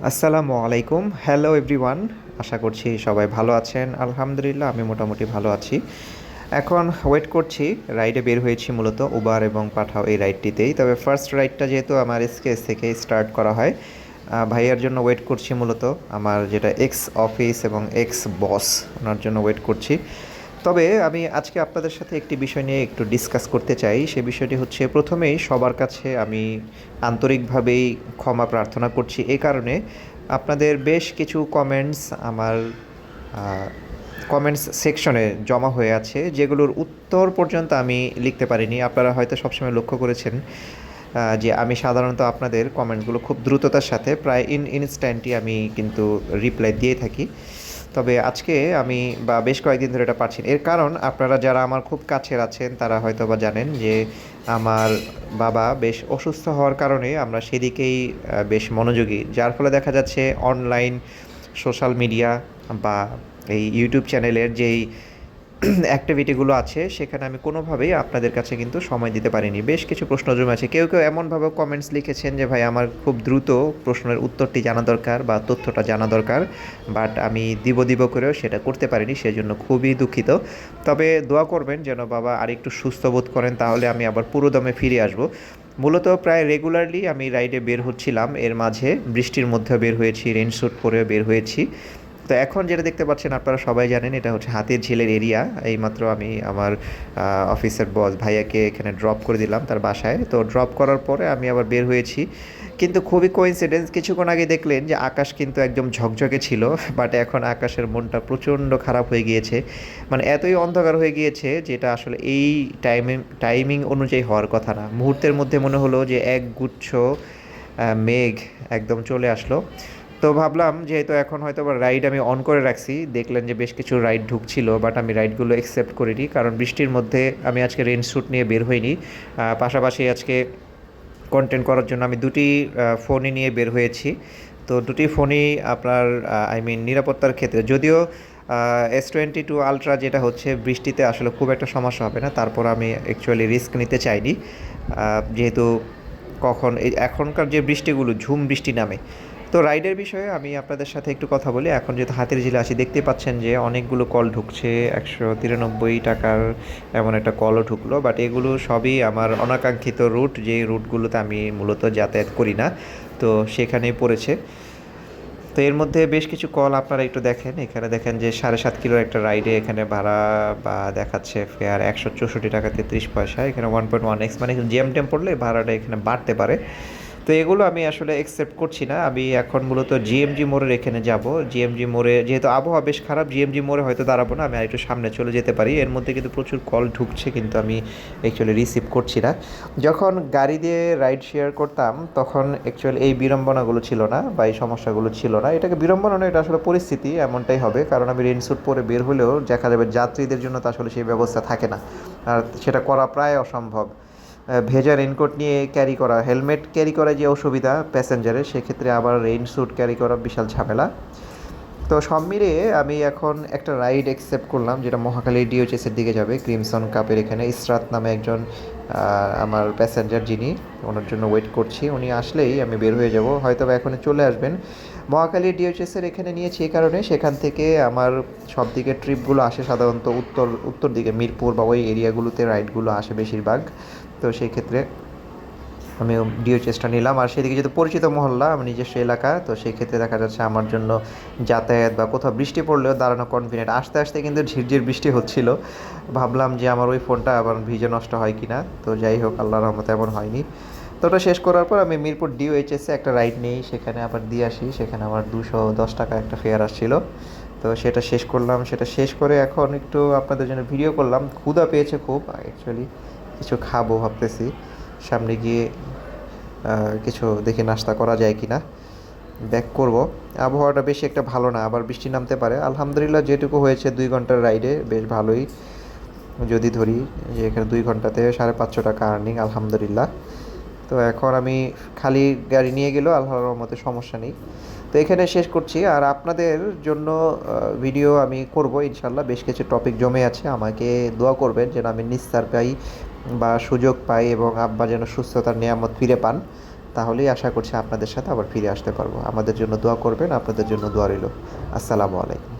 আসসালামু আলাইকুম, hello everyone. আশা করছি সবাই ভালো আছেন। আলহামদুলিল্লাহ আমি মোটামুটি ভালো আছি। এখন ওয়েট করছি, রাইডে বের হয়েছি মূলত উবার এবং পাঠাও এই রাইডটিতেই। তবে ফার্স্ট রাইডটা যেহেতু আমার এসকেএস থেকে স্টার্ট করা হয়, ভাইয়ার জন্য ওয়েট করছি মূলত। আমার যেটা এক্স অফিস এবং এক্স বস, ওনার জন্য ওয়েট করছি। তবে আমি আজকে আপনাদের সাথে একটি বিষয় নিয়ে একটু ডিসকাস করতে চাই। সে বিষয়টি হচ্ছে, প্রথমেই সবার কাছে আমি আন্তরিকভাবেই ক্ষমা প্রার্থনা করছি এই কারণে, আপনাদের বেশ কিছু কমেন্টস আমার কমেন্টস সেকশনে জমা হয়ে আছে, যেগুলোর উত্তর পর্যন্ত আমি লিখতে পারিনি। আপনারা হয়তো সবসময় লক্ষ্য করেছেন যে আমি সাধারণত আপনাদের কমেন্টগুলো খুব দ্রুততার সাথে প্রায় ইনস্ট্যান্টই আমি কিন্তু রিপ্লাই দিয়ে থাকি। তবে আজকে আমি বেশ কয়েকদিন ধরে এটা পারছি না। এর কারণ, আপনারা যারা আমার খুব কাছের আছেন তারা হয়তো বা জানেন যে আমার বাবা বেশ অসুস্থ হওয়ার কারণে আমরা সেদিকেই বেশ মনোযোগী, যার ফলে দেখা যাচ্ছে অনলাইন সোশ্যাল মিডিয়া বা এই ইউটিউব চ্যানেলের যেই অ্যাক্টিভিটিগুলো আছে সেখানে আমি কোনোভাবেই আপনাদের কাছে কিন্তু সময় দিতে পারিনি। বেশ কিছু প্রশ্ন জমে আছে, কেউ কেউ এমনভাবে কমেন্টস লিখেছেন যে ভাই আমার খুব দ্রুত প্রশ্নের উত্তরটি জানা দরকার বা তথ্যটা জানা দরকার, বাট আমি দিব দিব করেও সেটা করতে পারিনি, সেজন্য খুবই দুঃখিত। তবে দোয়া করবেন যেন বাবা আরেকটু সুস্থ বোধ করেন, তাহলে আমি আবার পুরোদমে ফিরে আসব। মূলত প্রায় রেগুলারলি আমি রাইডে বের হচ্ছিলাম, এর মাঝে বৃষ্টির মধ্যেও বের হয়েছি, রেইনস্যুট পরেও বের হয়েছি। তো এখন যেটা দেখতে পাচ্ছেন, আপনারা সবাই জানেন এটা হচ্ছে হাতির ঝিলের এরিয়া। এইমাত্র আমি আমার অফিসের বস ভাইয়াকে এখানে ড্রপ করে দিলাম তার বাসায়। তো ড্রপ করার পরে আমি আবার বের হয়েছি, কিন্তু খুবই কোইন্সিডেন্স, কিছুক্ষণ আগে দেখলেন যে আকাশ কিন্তু একদম ঝকঝকে ছিল, বাট এখন আকাশের মনটা প্রচণ্ড খারাপ হয়ে গিয়েছে। মানে এতই অন্ধকার হয়ে গিয়েছে, যেটা আসলে এই টাইমিং অনুযায়ী হওয়ার কথা না। মুহূর্তের মধ্যে মনে হলো যে এক গুচ্ছ মেঘ একদম চলে আসলো। তো ভাবলাম যেহেতু এখন হয়তো বা রাইড আমি অন করে রাখছি, দেখলেন যে বেশ কিছু রাইড ঢুকছিল, বাট আমি রাইডগুলো অ্যাকসেপ্ট করিনি, কারণ বৃষ্টির মধ্যে আমি আজকে রেইনস্যুট নিয়ে বের হইনি। পাশাপাশি আজকে কন্টেন্ট করার জন্য আমি দুটি ফোনই নিয়ে বের হয়েছি। তো দুটি ফোনই আপনার আই মিন নিরাপত্তার ক্ষেত্রে, যদিও S22 আলট্রা যেটা হচ্ছে বৃষ্টিতে আসলে খুব একটা সমস্যা হবে না, তারপর আমি অ্যাকচুয়ালি রিস্ক নিতে চাইনি। যেহেতু কখন এই এখনকার যে বৃষ্টিগুলো ঝুম বৃষ্টি নামে। তো রাইডের বিষয়ে আমি আপনাদের সাথে একটু কথা বলি। এখন যেহেতু হাতির ঝিলে আসি, দেখতে পাচ্ছেন যে অনেকগুলো কল ঢুকছে, 193 টাকার এমন একটা কলও ঢুকলো, বাট এগুলো সবই আমার অনাকাঙ্ক্ষিত রুট, যে রুটগুলোতে আমি মূলত যাতায়াত করি না, তো সেখানেই পড়েছে। তো এর মধ্যে বেশ কিছু কল আপনারা একটু দেখেন, এখানে দেখেন যে 7.5 কিলোর একটা রাইডে এখানে ভাড়া দেখাচ্ছে ফেয়ার 164 টাকা 33 পয়সা। এখানে 1.1x, মানে জ্যাম ট্যাম পড়লে ভাড়াটা এখানে বাড়তে পারে। তো এগুলো আমি আসলে অ্যাকসেপ্ট করছি না। আমি এখন মূলত জিএমজি মোড়ের এখানে যাব। জিএমজি মোড়ে যেহেতু আবহাওয়া বেশ খারাপ, জিএমজি মোড়ে হয়তো দাঁড়াবো না, আমি আরেকটু সামনে চলে যেতে পারি। এর মধ্যে কিন্তু প্রচুর কল ঢুকছে, কিন্তু আমি অ্যাকচুয়ালি রিসিভ করছি না। যখন গাড়ি দিয়ে রাইড শেয়ার করতাম তখন অ্যাকচুয়ালি এই বিড়ম্বনাগুলো ছিল না বা এই সমস্যাগুলো ছিল না। এটাকে বিড়ম্বনা নয়, এটা আসলে পরিস্থিতি এমনটাই হবে, কারণ আমি রেইনস্যুট পরে বের হলেও দেখা যাবে যাত্রীদের জন্য তো আসলে সেই ব্যবস্থা থাকে না, আর সেটা করা প্রায় অসম্ভব। ভেজা রেইনকোট নিয়ে ক্যারি করা, হেলমেট ক্যারি করা যে অসুবিধা প্যাসেঞ্জারের, সেক্ষেত্রে আবার রেইনস্যুট ক্যারি করা বিশাল ঝামেলা। তো সব মিলিয়ে আমি এখন একটা রাইড অ্যাকসেপ্ট করলাম, যেটা মহাখালী ডিওএইচএসের দিকে যাবে। ক্রিমসন কাপের এখানে ইসরাত নামে একজন আমার প্যাসেঞ্জার, যিনি, ওনার জন্য ওয়েট করছি। উনি আসলেই আমি বের হয়ে যাব, হয়তো বা এখনই চলে আসবেন। মহাখালী ডিওএইচএসের এখানে নিয়েছি এই কারণে, সেখান থেকে আমার সব দিকে ট্রিপগুলো আসে সাধারণত উত্তর উত্তর দিকে, মিরপুর বা ওই এরিয়াগুলোতে রাইডগুলো আসে বেশিরভাগ। তো সেই ক্ষেত্রে আমি ডিওএইচএসটা নিলাম, আর সেদিকে যেহেতু পরিচিত মহল্লা, আমার নিজস্ব এলাকা, তো সেই ক্ষেত্রে দেখা যাচ্ছে আমার জন্য যাতায়াত বা কোথাও বৃষ্টি পড়লেও দাঁড়ানো কনভিনিয়েন্ট। আসতে আসতে কিন্তু ঝিরঝির বৃষ্টি হচ্ছিল, ভাবলাম যে আমার ওই ফোনটা আবার ভিজে নষ্ট হয় কি না। তো যাই হোক, আল্লাহর রহমতে এমন হয়নি। তো ওটা শেষ করার পর আমি মিরপুর ডিওএইচএসে একটা রাইড নিই, সেখানে আবার দিয়ে আসি। সেখানে আমার 210 টাকা একটা ফেয়ার আসছিল। তো সেটা শেষ করলাম, সেটা শেষ করে এখন একটু আপনাদের জন্য ভিডিও করলাম। ক্ষুধা পেয়েছে খুব অ্যাকচুয়ালি, কিছু খাবো ভাবতেছি। সামনে গিয়ে কিছু দেখে নাস্তা করা যায় কি না, ব্যাক করব। আবহাওয়াটা বেশি একটা ভালো না, আবার বৃষ্টি নামতে পারে। আলহামদুলিল্লাহ যেটুকু হয়েছে 2 ঘন্টার রাইডে বেশ ভালোই, যদি ধরি যে এখানে 2 ঘন্টাতে 550 টাকা আর্নিং, আলহামদুলিল্লাহ। তো এখন আমি খালি গাড়ি নিয়ে গেলেও আল্লাহর রহমতে সমস্যা নেই। তো এখানে শেষ করছি, আর আপনাদের জন্য ভিডিও আমি করব ইনশাল্লাহ। বেশ কিছু টপিক জমে আছে, আমাকে দোয়া করবেন যেন আমি নিস্তার পাই বা সুযোগ পাই, এবং আব্বা যেন সুস্থতার নিয়ামত ফিরে পান। তাহলেই আশা করছি আপনাদের সাথে আবার ফিরে আসতে পারবো। আমাদের জন্য দোয়া করবেন, আপনাদের জন্য দোয়া রইল। আসসালামু আলাইকুম।